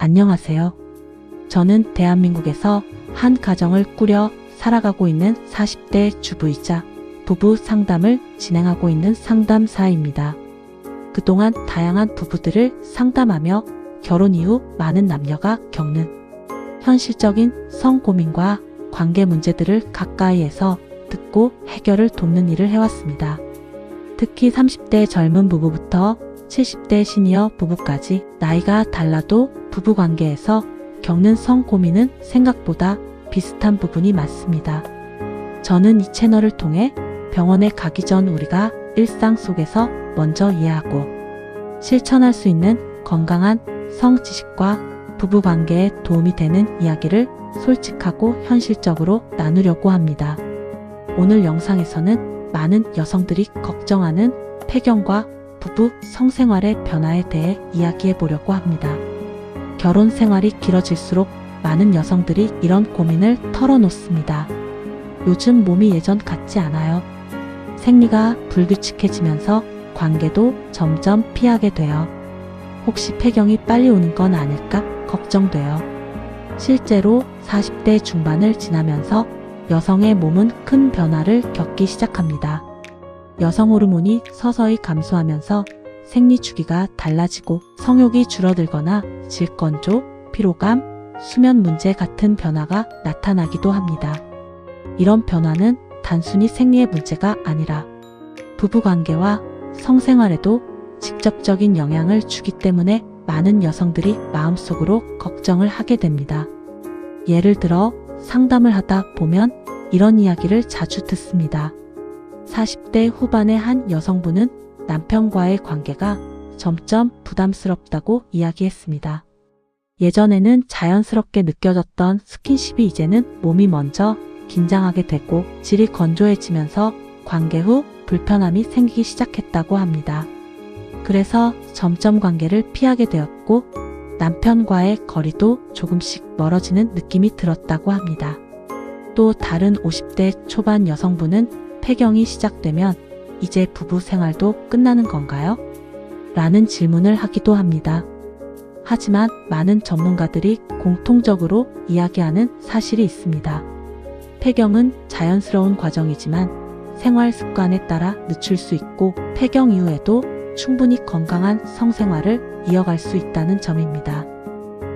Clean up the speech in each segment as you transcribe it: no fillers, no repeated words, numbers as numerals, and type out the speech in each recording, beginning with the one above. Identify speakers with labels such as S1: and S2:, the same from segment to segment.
S1: 안녕하세요. 저는 대한민국에서 한 가정을 꾸려 살아가고 있는 40대 주부이자 부부 상담을 진행하고 있는 상담사입니다. 그동안 다양한 부부들을 상담하며 결혼 이후 많은 남녀가 겪는 현실적인 성 고민과 관계 문제들을 가까이에서 듣고 해결을 돕는 일을 해왔습니다. 특히 30대 젊은 부부부터 70대 시니어 부부까지 나이가 달라도 부부관계에서 겪는 성 고민은 생각보다 비슷한 부분이 많습니다. 저는 이 채널을 통해 병원에 가기 전 우리가 일상 속에서 먼저 이해하고 실천할 수 있는 건강한 성 지식과 부부관계에 도움이 되는 이야기를 솔직하고 현실적으로 나누려고 합니다. 오늘 영상에서는 많은 여성들이 걱정하는 폐경과 부부 성생활의 변화에 대해 이야기해 보려고 합니다. 결혼 생활이 길어질수록 많은 여성들이 이런 고민을 털어놓습니다. 요즘 몸이 예전 같지 않아요. 생리가 불규칙해지면서 관계도 점점 피하게 돼요. 혹시 폐경이 빨리 오는 건 아닐까 걱정돼요. 실제로 40대 중반을 지나면서 여성의 몸은 큰 변화를 겪기 시작합니다. 여성 호르몬이 서서히 감소하면서 생리 주기가 달라지고 성욕이 줄어들거나 질건조, 피로감, 수면 문제 같은 변화가 나타나기도 합니다. 이런 변화는 단순히 생리의 문제가 아니라 부부관계와 성생활에도 직접적인 영향을 주기 때문에 많은 여성들이 마음속으로 걱정을 하게 됩니다. 예를 들어 상담을 하다 보면 이런 이야기를 자주 듣습니다. 40대 후반의 한 여성분은 남편과의 관계가 점점 부담스럽다고 이야기했습니다. 예전에는 자연스럽게 느껴졌던 스킨십이 이제는 몸이 먼저 긴장하게 되고 질이 건조해지면서 관계 후 불편함이 생기기 시작했다고 합니다. 그래서 점점 관계를 피하게 되었고 남편과의 거리도 조금씩 멀어지는 느낌이 들었다고 합니다. 또 다른 50대 초반 여성분은 폐경이 시작되면 이제 부부 생활도 끝나는 건가요? 라는 질문을 하기도 합니다. 하지만 많은 전문가들이 공통적으로 이야기하는 사실이 있습니다. 폐경은 자연스러운 과정이지만 생활 습관에 따라 늦출 수 있고 폐경 이후에도 충분히 건강한 성생활을 이어갈 수 있다는 점입니다.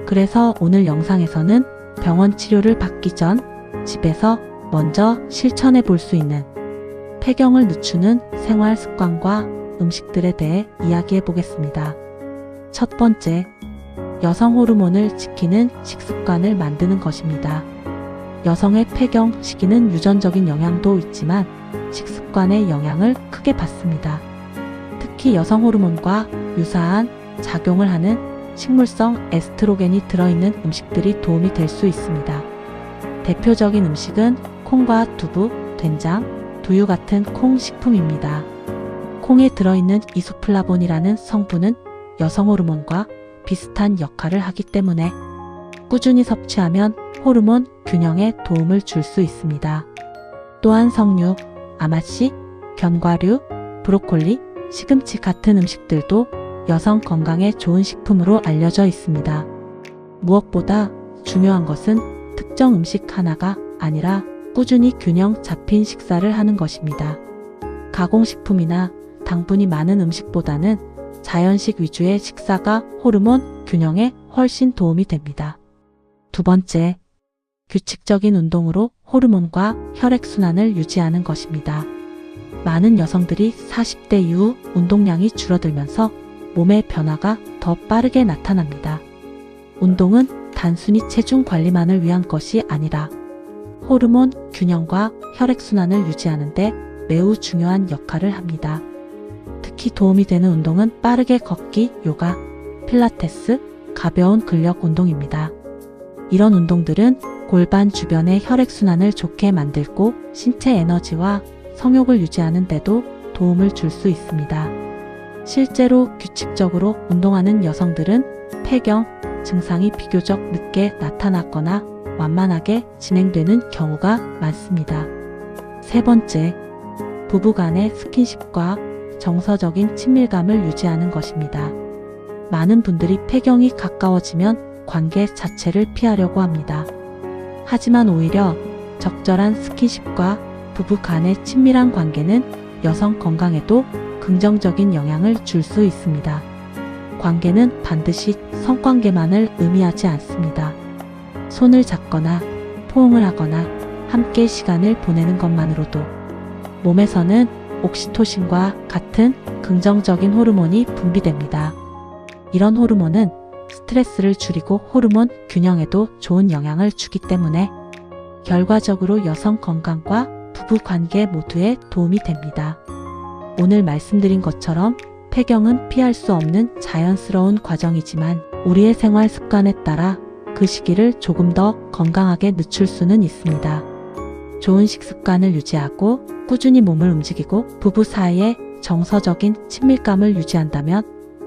S1: 그래서 오늘 영상에서는 병원 치료를 받기 전 집에서 먼저 실천해 볼 수 있는 폐경을 늦추는 생활 습관과 음식들에 대해 이야기해 보겠습니다. 첫 번째, 여성 호르몬을 지키는 식습관을 만드는 것입니다. 여성의 폐경 시기는 유전적인 영향도 있지만 식습관의 영향을 크게 받습니다. 특히 여성 호르몬과 유사한 작용을 하는 식물성 에스트로겐이 들어있는 음식들이 도움이 될 수 있습니다. 대표적인 음식은 콩과 두부, 된장, 두유 같은 콩 식품입니다. 콩에 들어있는 이소플라본이라는 성분은 여성 호르몬과 비슷한 역할을 하기 때문에 꾸준히 섭취하면 호르몬 균형에 도움을 줄 수 있습니다. 또한 석류, 아마씨, 견과류, 브로콜리, 시금치 같은 음식들도 여성 건강에 좋은 식품으로 알려져 있습니다. 무엇보다 중요한 것은 특정 음식 하나가 아니라 꾸준히 균형 잡힌 식사를 하는 것입니다. 가공식품이나 당분이 많은 음식보다는 자연식 위주의 식사가 호르몬 균형에 훨씬 도움이 됩니다. 두 번째, 규칙적인 운동으로 호르몬과 혈액순환을 유지하는 것입니다. 많은 여성들이 40대 이후 운동량이 줄어들면서 몸의 변화가 더 빠르게 나타납니다. 운동은 단순히 체중 관리만을 위한 것이 아니라 호르몬 균형과 혈액순환을 유지하는 데 매우 중요한 역할을 합니다. 특히 도움이 되는 운동은 빠르게 걷기, 요가, 필라테스, 가벼운 근력 운동입니다. 이런 운동들은 골반 주변의 혈액순환을 좋게 만들고 신체 에너지와 성욕을 유지하는 데도 도움을 줄 수 있습니다. 실제로 규칙적으로 운동하는 여성들은 폐경 증상이 비교적 늦게 나타났거나 완만하게 진행되는 경우가 많습니다. 세 번째, 부부간의 스킨십과 정서적인 친밀감을 유지하는 것입니다. 많은 분들이 폐경이 가까워지면 관계 자체를 피하려고 합니다. 하지만 오히려 적절한 스킨십과 부부 간의 친밀한 관계는 여성 건강에도 긍정적인 영향을 줄 수 있습니다. 관계는 반드시 성관계만을 의미하지 않습니다. 손을 잡거나 포옹을 하거나 함께 시간을 보내는 것만으로도 몸에서는 옥시토신과 같은 긍정적인 호르몬이 분비됩니다. 이런 호르몬은 스트레스를 줄이고 호르몬 균형에도 좋은 영향을 주기 때문에 결과적으로 여성 건강과 부부 관계 모두에 도움이 됩니다. 오늘 말씀드린 것처럼 폐경은 피할 수 없는 자연스러운 과정이지만 우리의 생활 습관에 따라 그 시기를 조금 더 건강하게 늦출 수는 있습니다. 좋은 식습관을 유지하고 꾸준히 몸을 움직이고 부부 사이에 정서적인 친밀감을 유지한다면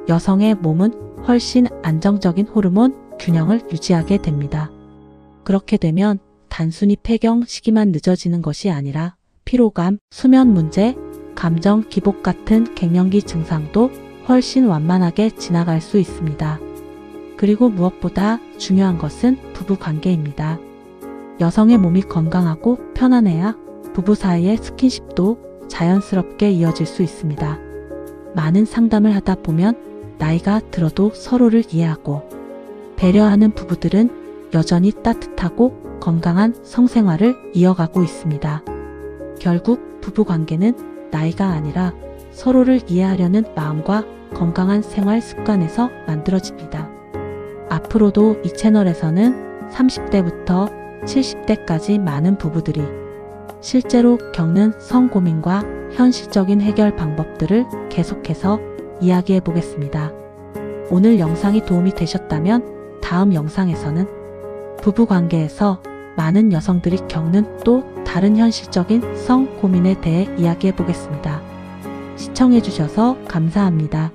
S1: 여성의 몸은 훨씬 안정적인 호르몬 균형을 유지하게 됩니다. 그렇게 되면 단순히 폐경 시기만 늦어지는 것이 아니라 피로감, 수면 문제, 감정 기복 같은 갱년기 증상도 훨씬 완만하게 지나갈 수 있습니다. 그리고 무엇보다 중요한 것은 부부 관계입니다. 여성의 몸이 건강하고 편안해야 부부 사이의 스킨십도 자연스럽게 이어질 수 있습니다. 많은 상담을 하다 보면 나이가 들어도 서로를 이해하고 배려하는 부부들은 여전히 따뜻하고 건강한 성생활을 이어가고 있습니다. 결국 부부 관계는 나이가 아니라 서로를 이해하려는 마음과 건강한 생활 습관에서 만들어집니다. 앞으로도 이 채널에서는 30대부터 70대까지 많은 부부들이 실제로 겪는 성고민과 현실적인 해결 방법들을 계속해서 이야기해 보겠습니다. 오늘 영상이 도움이 되셨다면 다음 영상에서는 부부 관계에서 많은 여성들이 겪는 또 다른 현실적인 성 고민에 대해 이야기해 보겠습니다. 시청해 주셔서 감사합니다.